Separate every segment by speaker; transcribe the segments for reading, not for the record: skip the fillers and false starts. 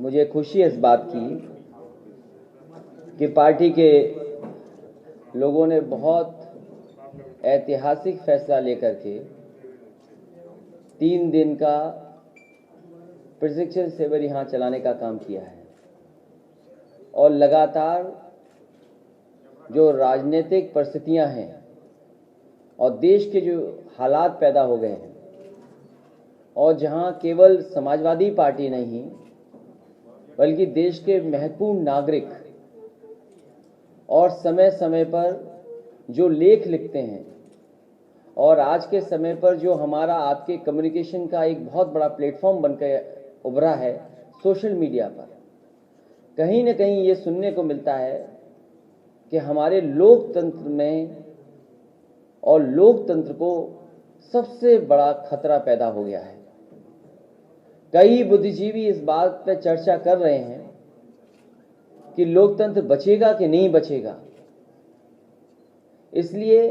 Speaker 1: मुझे खुशी है इस बात की कि पार्टी के लोगों ने बहुत ऐतिहासिक फैसला लेकर के 3 दिन का प्रशिक्षण शिविर यहाँ चलाने का काम किया है और लगातार जो राजनीतिक परिस्थितियां हैं और देश के जो हालात पैदा हो गए हैं और जहां केवल समाजवादी पार्टी नहीं बल्कि देश के महत्वपूर्ण नागरिक और समय समय पर जो लेख लिखते हैं और आज के समय पर जो हमारा आपके कम्युनिकेशन का एक बहुत बड़ा प्लेटफॉर्म बनकर उभरा है सोशल मीडिया पर, कहीं न कहीं ये सुनने को मिलता है कि हमारे लोकतंत्र में और लोकतंत्र को सबसे बड़ा खतरा पैदा हो गया है। कई बुद्धिजीवी इस बात पर चर्चा कर रहे हैं कि लोकतंत्र बचेगा कि नहीं बचेगा। इसलिए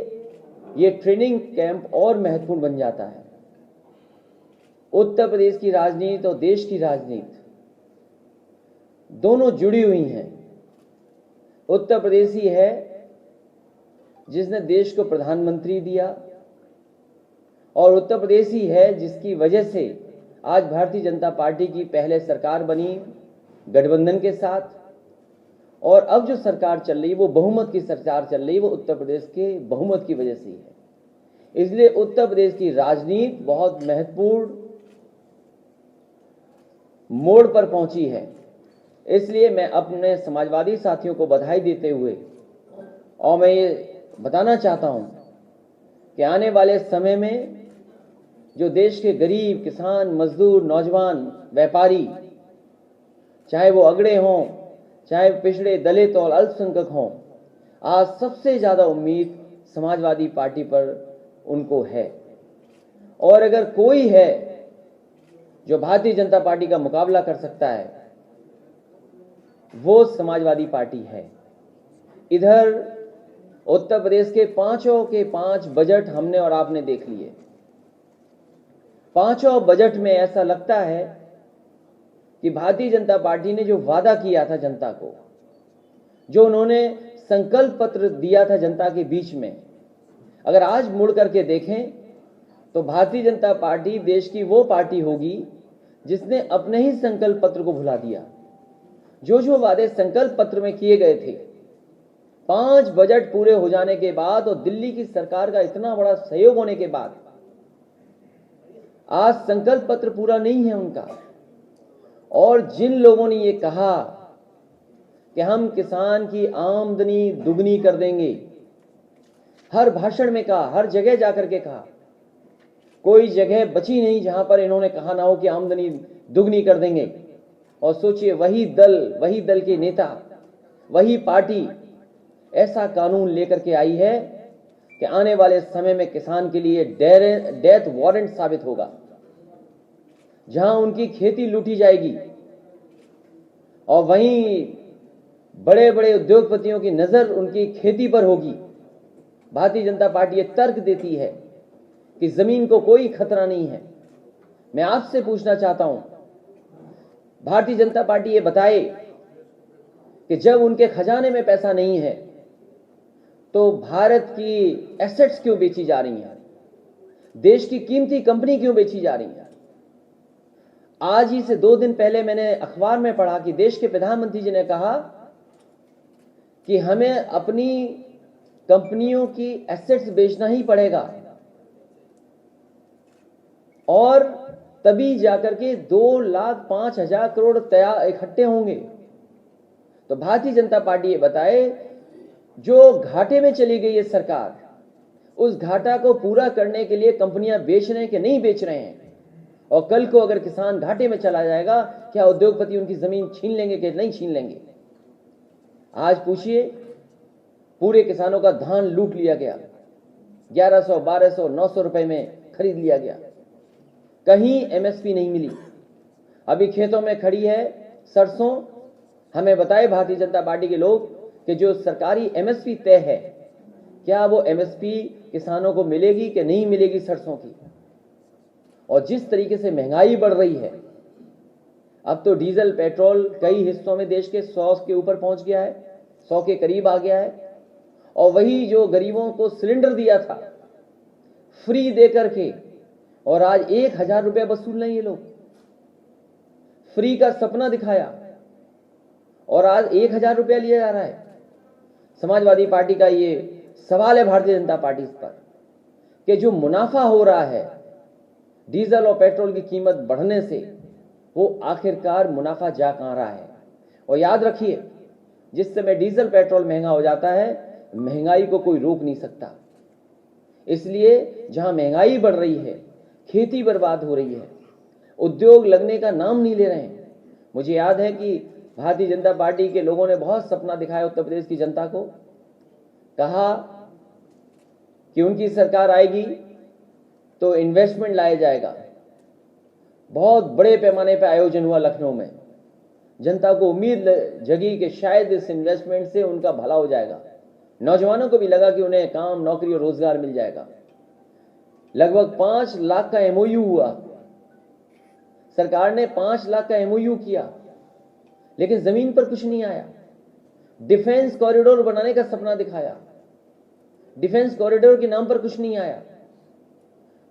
Speaker 1: ये ट्रेनिंग कैंप और महत्वपूर्ण बन जाता है। उत्तर प्रदेश की राजनीति और देश की राजनीति दोनों जुड़ी हुई हैं। उत्तर प्रदेश ही है जिसने देश को प्रधानमंत्री दिया और उत्तर प्रदेश ही है जिसकी वजह से आज भारतीय जनता पार्टी की पहले सरकार बनी गठबंधन के साथ, और अब जो सरकार चल रही है वो बहुमत की सरकार चल रही है, वो उत्तर प्रदेश के बहुमत की वजह से ही है। इसलिए उत्तर प्रदेश की राजनीति बहुत महत्वपूर्ण मोड़ पर पहुंची है। इसलिए मैं अपने समाजवादी साथियों को बधाई देते हुए और मैं ये बताना चाहता हूं कि आने वाले समय में जो देश के गरीब, किसान, मजदूर, नौजवान, व्यापारी, चाहे वो अगड़े हों, चाहे पिछड़े, दलित और अल्पसंख्यक हों, आज सबसे ज्यादा उम्मीद समाजवादी पार्टी पर उनको है। और अगर कोई है जो भारतीय जनता पार्टी का मुकाबला कर सकता है वो समाजवादी पार्टी है। इधर उत्तर प्रदेश के पांचों के 5 बजट हमने और आपने देख लिए। पांचों बजट में ऐसा लगता है कि भारतीय जनता पार्टी ने जो वादा किया था जनता को, जो उन्होंने संकल्प पत्र दिया था जनता के बीच में, अगर आज मुड़ करके देखें तो भारतीय जनता पार्टी देश की वो पार्टी होगी जिसने अपने ही संकल्प पत्र को भुला दिया। जो जो वादे संकल्प पत्र में किए गए थे, 5 बजट पूरे हो जाने के बाद और दिल्ली की सरकार का इतना बड़ा सहयोग होने के बाद आज संकल्प पत्र पूरा नहीं है उनका। और जिन लोगों ने ये कहा कि हम किसान की आमदनी दुगनी कर देंगे, हर भाषण में कहा, हर जगह जाकर के कहा, कोई जगह बची नहीं जहां पर इन्होंने कहा ना हो कि आमदनी दुगनी कर देंगे। और सोचिए वही दल के नेता, वही पार्टी ऐसा कानून लेकर के आई है कि आने वाले समय में किसान के लिए डेथ वारंट साबित होगा, जहां उनकी खेती लूटी जाएगी और वहीं बड़े बड़े उद्योगपतियों की नजर उनकी खेती पर होगी। भारतीय जनता पार्टी ये तर्क देती है कि जमीन को कोई खतरा नहीं है। मैं आपसे पूछना चाहता हूं, भारतीय जनता पार्टी ये बताए कि जब उनके खजाने में पैसा नहीं है तो भारत की एसेट्स क्यों बेची जा रही हैं, देश की कीमती कंपनी क्यों बेची जा रही है। आज ही से 2 दिन पहले मैंने अखबार में पढ़ा कि देश के प्रधानमंत्री जी ने कहा कि हमें अपनी कंपनियों की एसेट्स बेचना ही पड़ेगा और तभी जाकर के 2,05,000 करोड़ तैयार इकट्ठे होंगे। तो भारतीय जनता पार्टी ये बताए, जो घाटे में चली गई है सरकार, उस घाटा को पूरा करने के लिए कंपनियां बेच रहे हैं कि नहीं बेच रहे हैं। और कल को अगर किसान घाटे में चला जाएगा, क्या उद्योगपति उनकी जमीन छीन लेंगे कि नहीं छीन लेंगे। आज पूछिए, पूरे किसानों का धान लूट लिया गया, 1100, 1200, 900 रुपए में खरीद लिया गया, कहीं एमएसपी नहीं मिली। अभी खेतों में खड़ी है सरसों। हमें बताए भारतीय जनता पार्टी के लोग कि जो सरकारी एमएसपी तय है, क्या वो एमएसपी किसानों को मिलेगी कि नहीं मिलेगी सरसों की। और जिस तरीके से महंगाई बढ़ रही है, अब तो डीजल पेट्रोल कई हिस्सों में देश के 100 के ऊपर पहुंच गया है, 100 के करीब आ गया है। और वही जो गरीबों को सिलेंडर दिया था फ्री दे करके, और आज 1,000 रुपया वसूल रहे हैं ये लोग। फ्री का सपना दिखाया और आज 1,000 रुपया लिया जा रहा है। समाजवादी पार्टी का ये सवाल है भारतीय जनता पार्टी पर कि जो मुनाफा हो रहा है डीजल और पेट्रोल की कीमत बढ़ने से, वो आखिरकार मुनाफा जा कहां रहा है। और याद रखिए, जिस समय डीजल पेट्रोल महंगा हो जाता है, महंगाई को कोई रोक नहीं सकता। इसलिए जहां महंगाई बढ़ रही है, खेती बर्बाद हो रही है, उद्योग लगने का नाम नहीं ले रहे हैं। मुझे याद है कि भारतीय जनता पार्टी के लोगों ने बहुत सपना दिखाया उत्तर प्रदेश की जनता को, कहा कि उनकी सरकार आएगी तो इन्वेस्टमेंट लाया जाएगा। बहुत बड़े पैमाने पर आयोजन हुआ लखनऊ में। जनता को उम्मीद जगी कि शायद इस इन्वेस्टमेंट से उनका भला हो जाएगा। नौजवानों को भी लगा कि उन्हें काम, नौकरी और रोजगार मिल जाएगा। लगभग 5 लाख का एमओयू हुआ। सरकार ने 5 लाख का एमओयू किया, लेकिन जमीन पर कुछ नहीं आया। डिफेंस कॉरिडोर बनाने का सपना दिखाया, डिफेंस कॉरिडोर के नाम पर कुछ नहीं आया।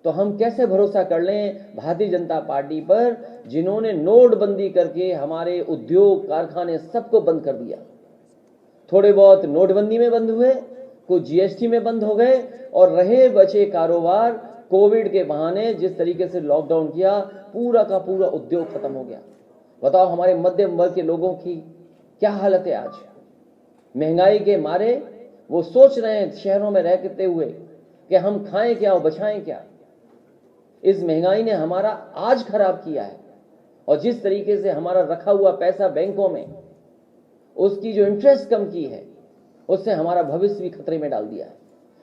Speaker 1: तो हम कैसे भरोसा कर लें भारतीय जनता पार्टी पर, जिन्होंने नोटबंदी करके हमारे उद्योग, कारखाने सबको बंद कर दिया। थोड़े बहुत नोटबंदी में बंद हुए, कुछ जीएसटी में बंद हो गए, और रहे बचे कारोबार कोविड के बहाने जिस तरीके से लॉकडाउन किया, पूरा का पूरा उद्योग खत्म हो गया। बताओ हमारे मध्यम वर्ग के लोगों की क्या हालत है आज। महंगाई के मारे वो सोच रहे हैं शहरों में रहते हुए कि हम खाएं क्या और बचाएं क्या। इस महंगाई ने हमारा आज खराब किया है, और जिस तरीके से हमारा रखा हुआ पैसा बैंकों में, उसकी जो इंटरेस्ट कम की है, उससे हमारा भविष्य भी खतरे में डाल दिया है।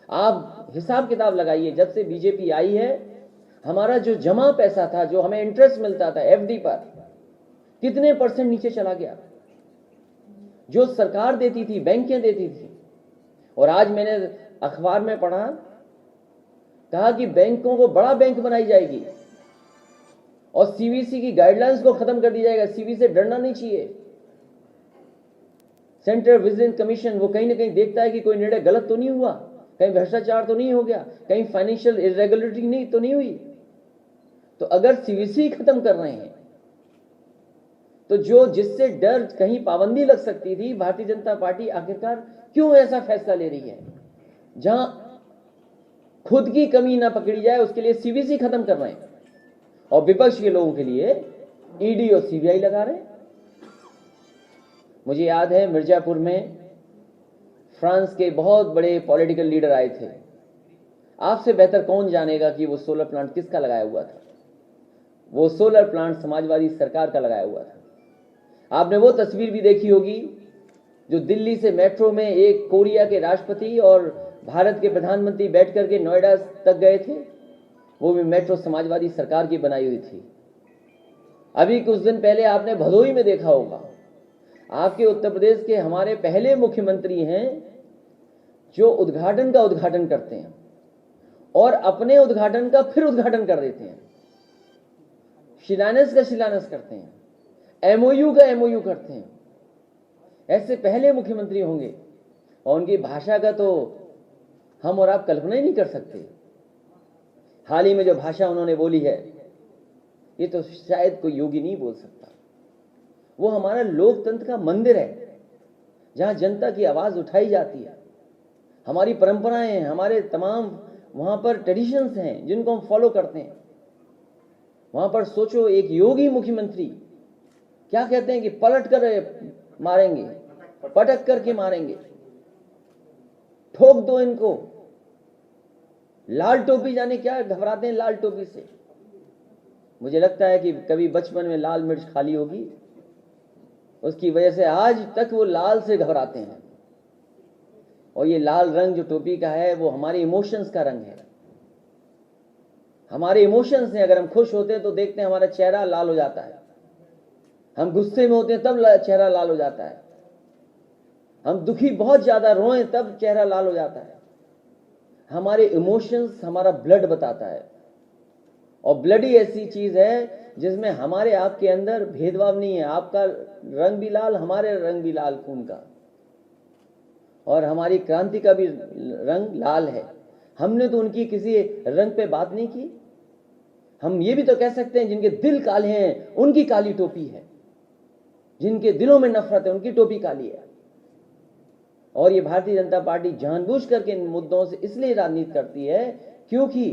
Speaker 1: आप हिसाब किताब लगाइए, जब से बीजेपी आई है, हमारा जो जमा पैसा था, जो हमें इंटरेस्ट मिलता था एफडी पर, कितने % नीचे चला गया। जो सरकार देती थी, बैंकें देती थी। और आज मैंने अखबार में पढ़ा, कहा कि बैंकों को बड़ा बैंक बनाई जाएगी और सीवीसी की गाइडलाइंस को खत्म कर दिया जाएगा। सीवीसी से डरना नहीं चाहिए। सेंट्रल विजिलेंस कमीशन वो कहीं ना कहीं देखता है कि कोई निर्णय गलत तो नहीं हुआ, कहीं भ्रष्टाचार तो नहीं हो गया, कहीं फाइनेंशियल इरेगुलरिटी नहीं तो नहीं हुई। तो अगर सीवीसी खत्म कर रहे हैं, तो जो जिससे डर कहीं पाबंदी लग सकती थी, भारतीय जनता पार्टी आखिरकार क्यों ऐसा फैसला ले रही है? जहां खुद की कमी ना पकड़ी जाए, उसके लिए सीवीसी खत्म कर रहे हैं, और विपक्ष के लोगों के लिए ईडी और सीबीआई लगा रहे हैं। मुझे याद है मिर्जापुर में फ्रांस के बहुत बड़े पॉलिटिकल लीडर आए थे। आपसे बेहतर कौन जानेगा कि वो सोलर प्लांट किसका लगाया हुआ था? वो सोलर प्लांट समाजवादी सरकार का लगाया हुआ था। आपने वो तस्वीर भी देखी होगी जो दिल्ली से मेट्रो में एक कोरिया के राष्ट्रपति और भारत के प्रधानमंत्री बैठ करके नोएडा तक गए थे। वो भी मेट्रो समाजवादी सरकार की बनाई हुई थी। अभी कुछ दिन पहले आपने भदोही में देखा होगा, आपके उत्तर प्रदेश के हमारे पहले मुख्यमंत्री हैं जो उद्घाटन का उद्घाटन करते हैं और अपने उद्घाटन का फिर उद्घाटन कर देते हैं, शिलान्यास का शिलान्यास करते हैं, एमओयू का एमओयू करते हैं। ऐसे पहले मुख्यमंत्री होंगे, और उनकी भाषा का तो हम और आप कल्पना ही नहीं कर सकते। हाल ही में जो भाषा उन्होंने बोली है, ये तो शायद कोई योगी नहीं बोल सकता। वो हमारा लोकतंत्र का मंदिर है, जहां जनता की आवाज उठाई जाती है। हमारी परंपराएं हैं, हमारे तमाम वहां पर ट्रेडिशंस हैं जिनको हम फॉलो करते हैं। वहां पर सोचो, एक योगी मुख्यमंत्री क्या कहते हैं कि पलट कर मारेंगे, पटक करके मारेंगे, ठोक दो इनको। लाल टोपी, जाने क्या घबराते हैं लाल टोपी से। मुझे लगता है कि कभी बचपन में लाल मिर्च खाली होगी, उसकी वजह से आज तक वो लाल से घबराते हैं। और ये लाल रंग जो टोपी का है, वो हमारे इमोशंस का रंग है। हमारे इमोशंस हैं। अगर हम खुश होते हैं तो देखते हैं हमारा चेहरा लाल हो जाता है, हम गुस्से में होते हैं तब चेहरा लाल हो जाता है, हम दुखी बहुत ज्यादा रोएं तब चेहरा लाल हो जाता है। हमारे इमोशंस हमारा ब्लड बताता है। और ब्लडी ऐसी चीज है जिसमें हमारे आपके अंदर भेदभाव नहीं है। आपका रंग भी लाल, हमारे रंग भी लाल खून का, और हमारी क्रांति का भी रंग लाल है। हमने तो उनकी किसी रंग पे बात नहीं की। हम ये भी तो कह सकते हैं जिनके दिल काले हैं उनकी काली टोपी है, जिनके दिलों में नफरत है उनकी टोपी काली है। और ये भारतीय जनता पार्टी जानबूझ करके इन मुद्दों से इसलिए राजनीति करती है क्योंकि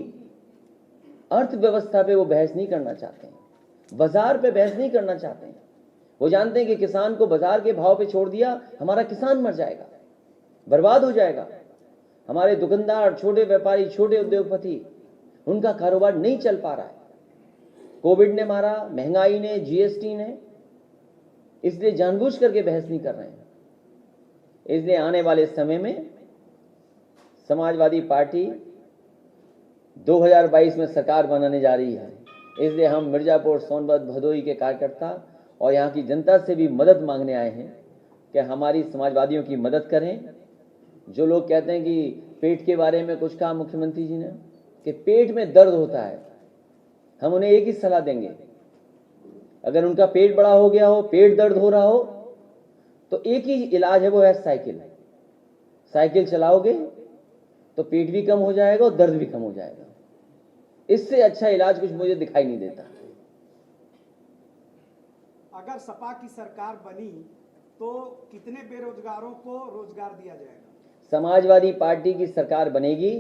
Speaker 1: अर्थव्यवस्था पे वो बहस नहीं करना चाहते हैं, बाजार पे बहस नहीं करना चाहते हैं। वो जानते हैं कि किसान को बाजार के भाव पे छोड़ दिया, हमारा किसान मर जाएगा, बर्बाद हो जाएगा। हमारे दुकानदार, छोटे व्यापारी, छोटे उद्योगपति, उनका कारोबार नहीं चल पा रहा है। कोविड ने मारा, महंगाई ने, जीएसटी ने, इसलिए जानबूझ करके बहस नहीं कर रहे हैं। इसलिए आने वाले समय में समाजवादी पार्टी 2022 में सरकार बनाने जा रही है। इसलिए हम मिर्जापुर, सोनभद्र, भदोही के कार्यकर्ता और यहाँ की जनता से भी मदद मांगने आए हैं कि हमारी समाजवादियों की मदद करें। जो लोग कहते हैं कि पेट के बारे में कुछ कहा मुख्यमंत्री जी ने कि पेट में दर्द होता है, हम उन्हें एक ही सलाह देंगे, अगर उनका पेट बड़ा हो गया हो, पेट दर्द हो रहा हो, तो एक ही इलाज है, वो है साइकिल। साइकिल चलाओगे तो पेट भी कम हो जाएगा और दर्द भी कम हो जाएगा। इससे अच्छा इलाज कुछ मुझे दिखाई नहीं देता।
Speaker 2: अगर सपा की सरकार बनी तो कितने बेरोजगारों को रोजगार दिया जाएगा?
Speaker 1: समाजवादी पार्टी की सरकार बनेगी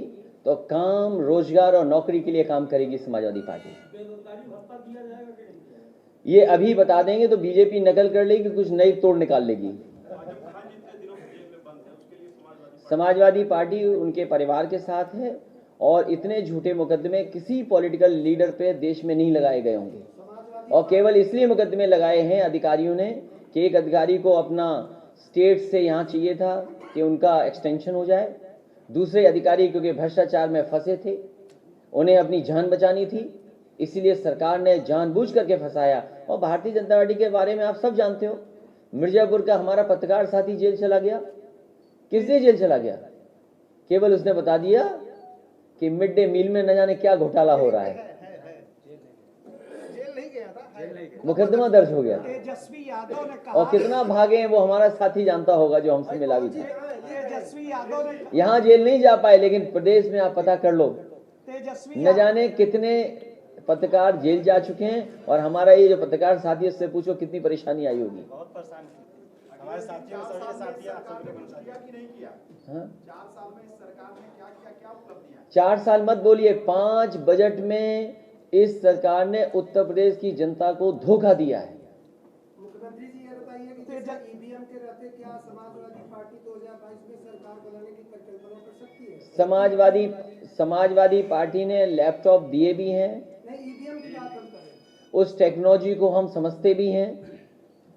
Speaker 1: तो काम, रोजगार और नौकरी के लिए काम करेगी समाजवादी पार्टी।
Speaker 2: बेरोजगारी भत्ता दिया जाएगा कि नहीं?
Speaker 1: ये अभी बता देंगे तो बीजेपी नकल कर लेगी, कुछ नई तोड़ निकाल लेगी। समाजवादी पार्टी उनके परिवार के साथ है और इतने झूठे मुकदमे किसी पॉलिटिकल लीडर पे देश में नहीं लगाए गए होंगे। और केवल इसलिए मुकदमे लगाए हैं अधिकारियों ने कि एक अधिकारी को अपना स्टेट से यहाँ चाहिए था कि उनका एक्सटेंशन हो जाए, दूसरे अधिकारी क्योंकि भ्रष्टाचार में फंसे थे, उन्हें अपनी जान बचानी थी, इसीलिए सरकार ने जानबूझ करके फंसाया। और भारतीय जनता पार्टी के बारे में आप सब जानते हो, मिर्जापुर का हमारा पत्रकार साथी जेल चला गया। किस लिए जेल चला गया? केवल उसने बता दिया कि मिड डे मील में न जाने क्या घोटाला हो रहा है, मुकदमा दर्ज हो गया।
Speaker 2: तेजस्वी यादव ने कहा,
Speaker 1: और कितना भागे हैं वो हमारा साथी जानता होगा जो हमसे मिला भी था।
Speaker 2: तेजस्वी यादव ने,
Speaker 1: यहाँ जेल नहीं जा पाए, लेकिन प्रदेश में आप पता कर लो,
Speaker 2: तेजस्वी
Speaker 1: न जाने कितने पत्रकार जेल जा चुके हैं। और हमारा ये जो पत्रकार साथी है, उससे पूछो कितनी परेशानी आई होगी।
Speaker 3: बहुत परेशान हमारे साथियों ने सबके साथिया की नहीं किया।
Speaker 1: हाँ,
Speaker 3: 4 साल में इस सरकार ने क्या किया, क्या उपलब्धियां?
Speaker 1: 4 साल मत बोलिए, 5 बजट में इस सरकार ने उत्तर प्रदेश की जनता को धोखा दिया है।
Speaker 4: मुख्यमंत्री जी ये बताइए कि जैसा ईवीएम के रहते क्या समाजवादी पार्टी 2022 में सरकार बनाने की परिकल्पना कर सकती है?
Speaker 1: समाजवादी पार्टी ने लैपटॉप दिए भी हैं।
Speaker 4: नहीं, ईवीएम की बात हम करें।
Speaker 1: उस टेक्नोलॉजी को हम समझते भी हैं।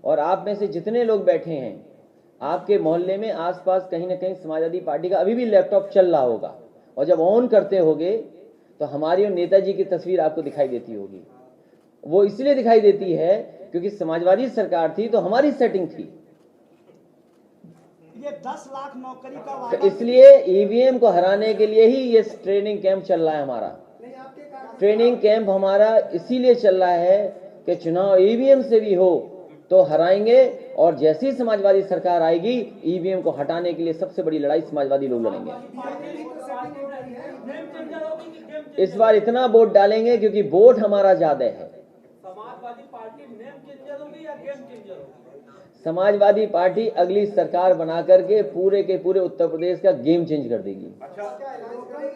Speaker 1: और आप में से जितने लोग बैठे हैं, आपके मोहल्ले में आसपास कहीं ना कहीं समाजवादी पार्टी का अभी भी लैपटॉप चल रहा होगा। और जब ऑन करते होगे तो हमारी और नेताजी की तस्वीर आपको दिखाई देती होगी। वो इसलिए दिखाई देती है क्योंकि समाजवादी सरकार थी तो हमारी सेटिंग थी।
Speaker 2: ये 10 लाख नौकरी का
Speaker 1: तो
Speaker 2: वादा,
Speaker 1: इसलिए ईवीएम को हराने के लिए ही ये ट्रेनिंग कैंप चल रहा है हमारा।
Speaker 4: नहीं, आपके
Speaker 1: ट्रेनिंग कैंप हमारा इसीलिए चल रहा है कि चुनाव ईवीएम से भी हो तो हराएंगे। और जैसी समाजवादी सरकार आएगी, ईवीएम को हटाने के लिए सबसे बड़ी लड़ाई समाजवादी लोग लड़ेंगे। इस बार इतना वोट डालेंगे क्योंकि वोट हमारा ज्यादा है।
Speaker 2: समाजवादी पार्टी नेम चेंजर होगी या गेम चेंजर होगी?
Speaker 1: समाजवादी पार्टी अगली सरकार बना करके पूरे के पूरे उत्तर प्रदेश का गेम चेंज कर देगी।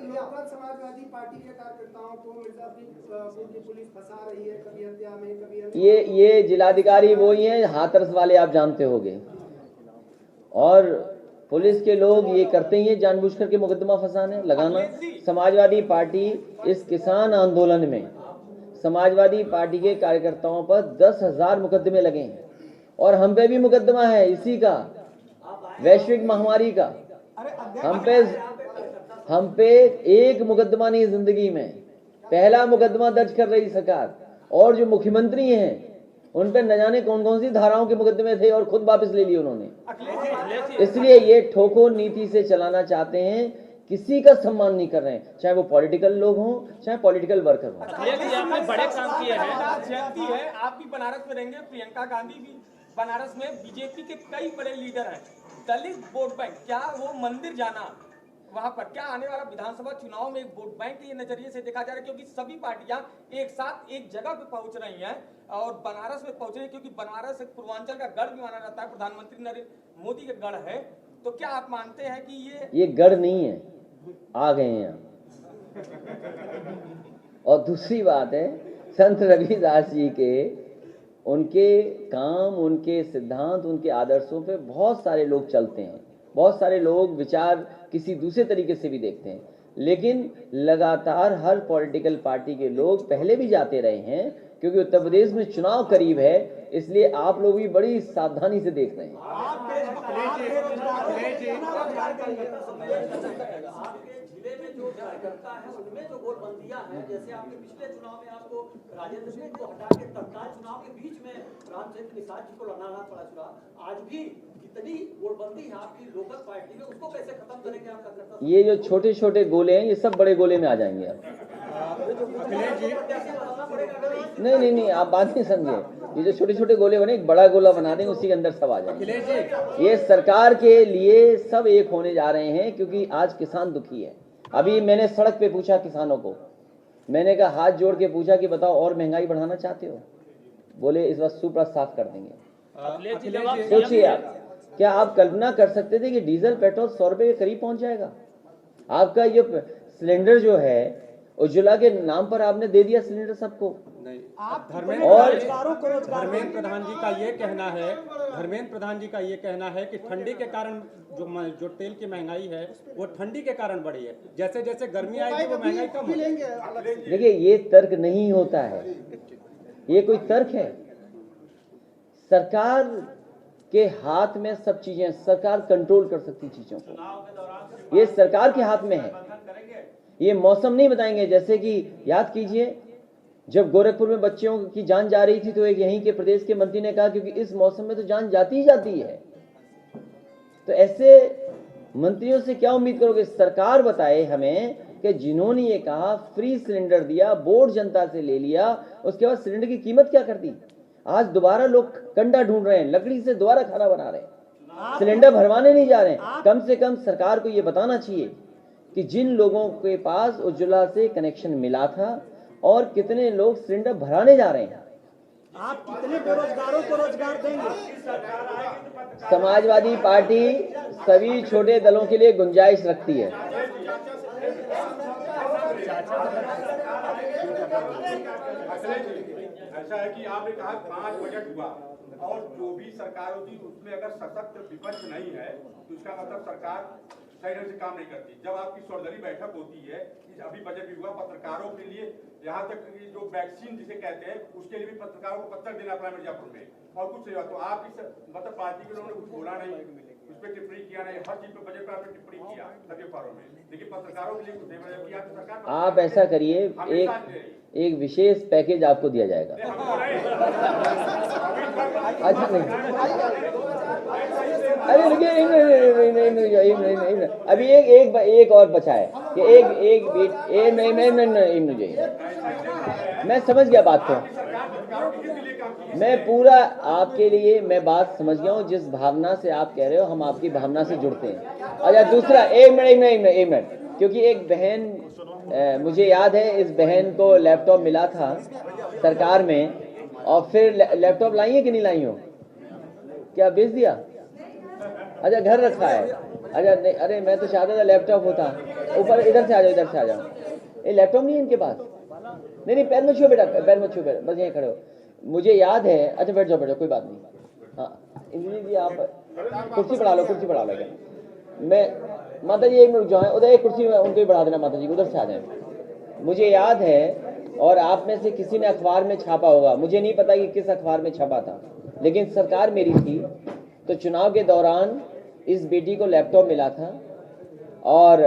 Speaker 4: लोकल समाजवादी पार्टी के कार्यकर्ताओं को मिर्जापुर की पुलिस फंसा रही है, कभी हत्या में, कभी
Speaker 1: ये जिलाधिकारी वही हैं, हाथरस वाले, आप जानते होंगे। और पुलिस के लोग ये करते ही हैं जानबूझ करके मुकदमा फंसाने लगाना। समाजवादी पार्टी इस किसान आंदोलन में समाजवादी पार्टी के कार्यकर्ताओं पर 10,000 मुकदमे लगे हैं। और हम पे भी मुकदमा है इसी का, वैश्विक महामारी का। हम पे एक मुकदमा नहीं जिंदगी में, पहला मुकदमा दर्ज कर रही सरकार। और जो मुख्यमंत्री हैं उन पे न जाने कौन कौन सी धाराओं के मुकदमे थे और खुद वापस ले लिए उन्होंने। इसलिए ये ठोको नीति से चलाना चाहते हैं किसी का सम्मान नहीं कर रहे हैं, चाहे वो पॉलिटिकल लोग हों, चाहे पॉलिटिकल वर्कर हों।
Speaker 5: आपने बड़े काम किए हैं। जयंती है, आप भी बनारस में रहेंगे, प्रियंका गांधी भी बनारस में, बीजेपी के कई बड़े लीडर हैं। दलित वोट बैंक, क्या वो मंदिर जाना वहां पर क्या आने वाला विधानसभा चुनाव में एक वोट बैंक के नजरिए से देखा जा रहा है, क्योंकि सभी पार्टियां एक साथ एक जगह पे पहुंच रही हैं और बनारस में पहुंच रही है, क्योंकि बनारस एक पूर्वांचल का गढ़ भी माना जाता है, प्रधानमंत्री नरेंद्र मोदी का गढ़ है। तो क्या आप मानते हैं कि ये
Speaker 1: गढ़ नहीं है, आ गए हैं यहाँ। और दूसरी बात है, संत रविदास जी के उनके काम, उनके सिद्धांत, उनके आदर्शों पे बहुत सारे लोग चलते हैं, बहुत सारे लोग विचार किसी दूसरे तरीके से भी देखते हैं, लेकिन लगातार हर पॉलिटिकल पार्टी के लोग पहले भी जाते रहे हैं, क्योंकि उत्तर प्रदेश में चुनाव करीब है, इसलिए आप लोग भी बड़ी सावधानी से देख रहे हैं।
Speaker 6: जिले में जो कार्यकर्ता है उनमें जो गोलबंदियां हैं, जैसे आपके पिछले चुनाव में आपको राजेंद्र सिंह को हटा के तत्काल चुनाव के बीच में रामचंद्र निषाद जी को लड़ना पड़ा चुनाव, आज भी कितनी गोलबंदी है आपकी लोकल पार्टी में, उसको कैसे खत्म करेंगे आप कार्यकर्ता?
Speaker 1: ये जो छोटे छोटे गोले हैं, ये सब बड़े गोले में आ जाएंगे आप। नहीं, आप बात नहीं समझे। ये जो छोटे छोटे गोले बने, एक बड़ा गोला बना देंगे, उसी के अंदर सब आ जाएंगे। ये सरकार के लिए सब एक होने जा रहे हैं, क्योंकि आज किसान दुखी है। अभी मैंने सड़क पे पूछा किसानों को, मैंने कहा हाथ जोड़ के पूछा कि बताओ और महंगाई बढ़ाना चाहते हो? बोले इस बार सुपड़ा साफ कर देंगे। सोचिए आप, क्या आप कल्पना कर सकते थे कि डीजल पेट्रोल 100 रुपए के करीब पहुंच जाएगा? आपका ये सिलेंडर जो है, उज्ज्वला के नाम पर आपने दे दिया सिलेंडर सबको।
Speaker 3: नहीं,
Speaker 7: धर्मेंद्र प्रधान जी का ये कहना है, धर्मेंद्र प्रधान जी का ये कहना है कि ठंडी के कारण जो तेल की महंगाई है वो ठंडी के कारण बढ़ी है, जैसे जैसे गर्मी आएगी वो महंगाई कम होगी।
Speaker 1: देखिए, ये तर्क नहीं होता है, ये कोई तर्क है? सरकार के हाथ में सब चीजें, सरकार कंट्रोल कर सकती चीजों को, ये सरकार के हाथ में है। ये मौसम नहीं बताएंगे, जैसे कि याद कीजिए जब गोरखपुर में बच्चियों की जान जा रही थी, तो एक यहीं के प्रदेश के मंत्री ने कहा क्योंकि इस मौसम में तो जान जाती ही जाती है। तो ऐसे मंत्रियों से क्या उम्मीद करोगे? सरकार बताए हमें कि जिन्होंने ये कहा फ्री सिलेंडर दिया, बोर्ड जनता से ले लिया, उसके बाद सिलेंडर की कीमत क्या कर दी? आज दोबारा लोग कंडा ढूंढ रहे हैं, लकड़ी से दोबारा खाना बना रहे हैं, सिलेंडर भरवाने नहीं जा रहे हैं। कम से कम सरकार को ये बताना चाहिए कि जिन लोगों के पास उज्ज्वला से कनेक्शन मिला था और कितने लोग सिलेंडर भराने जा रहे हैं।
Speaker 2: आप कितने बेरोजगारों को रोजगार देंगे?
Speaker 1: समाजवादी पार्टी सभी छोटे दलों के लिए गुंजाइश रखती है।
Speaker 3: ऐसा है कि आपने कहा 5 बजट हुआ और जो भी सरकार होती है उसमें अगर सशक्त विपक्ष नहीं है तो इसका मतलब सरकार सही ढंग से काम नहीं करती। जब आपकी सर्वदलीय बैठक होती है, अभी बजट भी हुआ, पत्रकारों के लिए यहाँ तक जो वैक्सीन जिसे कहते हैं उसके लिए भी पत्रकारों को पत्र देना पड़ा मिर्जापुर में, और कुछ नहीं हुआ। तो आप इस मतलब पार्टी के लोगों ने कुछ बोला नहीं, उस पर टिप्पणी किया नहीं, हर चीज पे बजट पर आपने टिप्पणी किया सभी अखबारों में, लेकिन पत्रकारों के लिए कुछ नहीं बोला। जबकि आपकी सरकार,
Speaker 1: आप ऐसा करिए, एक विशेष पैकेज आपको दिया जाएगा। अच्छा नहीं, अरे रुकिए, नहीं, अभी एक और बचा है कि मैं समझ गया बात को, मैं पूरा आपके लिए मैं बात समझ गया हूँ। जिस भावना से आप कह रहे हो, हम आपकी भावना से जुड़ते हैं। अच्छा, दूसरा, एक मिनट, क्योंकि एक बहन, मुझे याद है इस बहन को लैपटॉप मिला था सरकार में, और फिर लैपटॉप लाई है कि नहीं लाई हो? क्या बेच दिया? अच्छा, घर रखा है। अच्छा नहीं, अरे मैं तो चाहता था लैपटॉप होता। ऊपर इधर से आ जाओ। ये लैपटॉप नहीं है इनके पास? नहीं, पैर में छुओ बेटा, पैर में छुओ, बस यहीं खड़े हो। मुझे याद है, अच्छा बैठ जाओ, कोई बात नहीं। हाँ इंजीनियर जी, आप कुर्सी बढ़ा लो क्या? मैं माता जी एक मिनट जो है उधर एक कुर्सी में उनको ही बढ़ा देना, माता जी उधर से आ जाए। मुझे याद है, और आप में से किसी ने अखबार में छापा होगा, मुझे नहीं पता कि किस अखबार में छपा था, लेकिन सरकार मेरी थी तो चुनाव के दौरान इस बेटी को लैपटॉप मिला था, और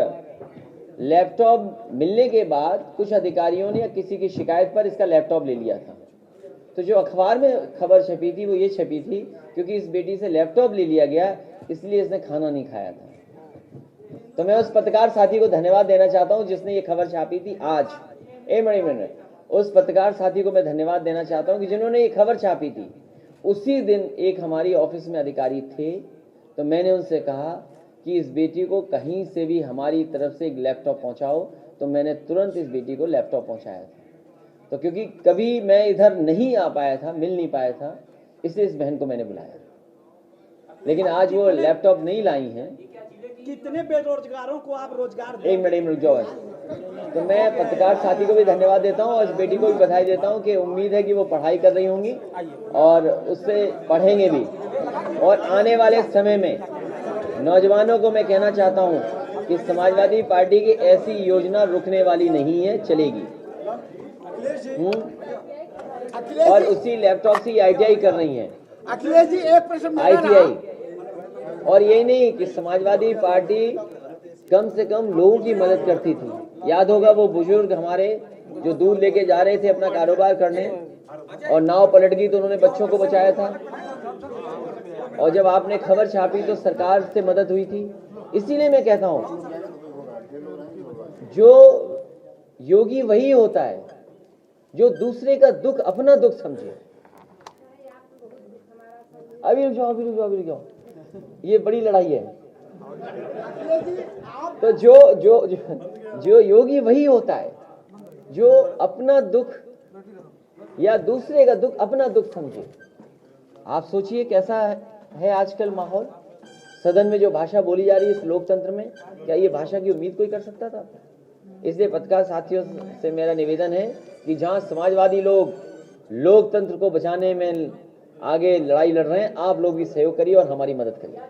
Speaker 1: लैपटॉप मिलने के बाद कुछ अधिकारियों ने या किसी की शिकायत पर इसका लैपटॉप ले लिया था। तो जो अखबार में खबर छपी थी वो ये छपी थी क्योंकि इस बेटी से लैपटॉप ले लिया गया, इसलिए इसने खाना नहीं खाया था। तो मैं उस पत्रकार साथी को धन्यवाद देना चाहता हूं जिसने ये खबर छापी थी आज। मिनट उस पत्रकार साथी को मैं धन्यवाद देना चाहता हूं कि जिन्होंने ये खबर छापी थी। उसी दिन एक हमारी ऑफिस में अधिकारी थे, तो मैंने उनसे कहा कि इस बेटी को कहीं से भी हमारी तरफ से एक लैपटॉप पहुंचाओ, तो मैंने तुरंत इस बेटी को लैपटॉप पहुंचाया था। तो क्योंकि कभी मैं इधर नहीं आ पाया था, मिल नहीं पाया था, इसलिए इस बहन को मैंने बुलाया। लेकिन आज वो लैपटॉप नहीं लाई हैं।
Speaker 2: कितने बेरोजगारों को आप रोजगार
Speaker 1: एक मिनट रुक जाओ। तो मैं पत्रकार साथी को भी धन्यवाद देता हूं और इस बेटी को भी बधाई देता हूं कि उम्मीद है कि वो पढ़ाई कर रही होंगी और उससे पढ़ेंगे भी। और आने वाले समय में नौजवानों को मैं कहना चाहता हूं कि समाजवादी पार्टी की ऐसी योजना रुकने वाली नहीं है, चलेगी। और उसी लैपटॉप से ITI कर रही हैं।
Speaker 2: अखिलेश जी एक प्रश्न
Speaker 1: ITI। और यही नहीं कि समाजवादी पार्टी कम से कम लोगों की मदद करती थी। याद होगा वो बुजुर्ग हमारे जो दूध लेके जा रहे थे अपना कारोबार करने और नाव पलट गई तो उन्होंने बच्चों को बचाया था। और जब आपने खबर छापी तो सरकार से मदद हुई थी। इसीलिए मैं कहता हूं जो योगी वही होता है जो दूसरे का दुख अपना दुख समझे। अभी रुक जाओ, ये बड़ी लड़ाई है। तो जो योगी वही होता है जो अपना दुख या दूसरे का दुख अपना दुख समझे। आप सोचिए कैसा है आजकल माहौल। सदन में जो भाषा बोली जा रही है इस लोकतंत्र में, क्या ये भाषा की उम्मीद कोई कर सकता था? इसलिए पत्रकार साथियों से मेरा निवेदन है कि जहां समाजवादी लोग लोकतंत्र को बचाने में आगे लड़ाई लड़ रहे हैं, आप लोग भी सहयोग करिए और हमारी मदद करिए।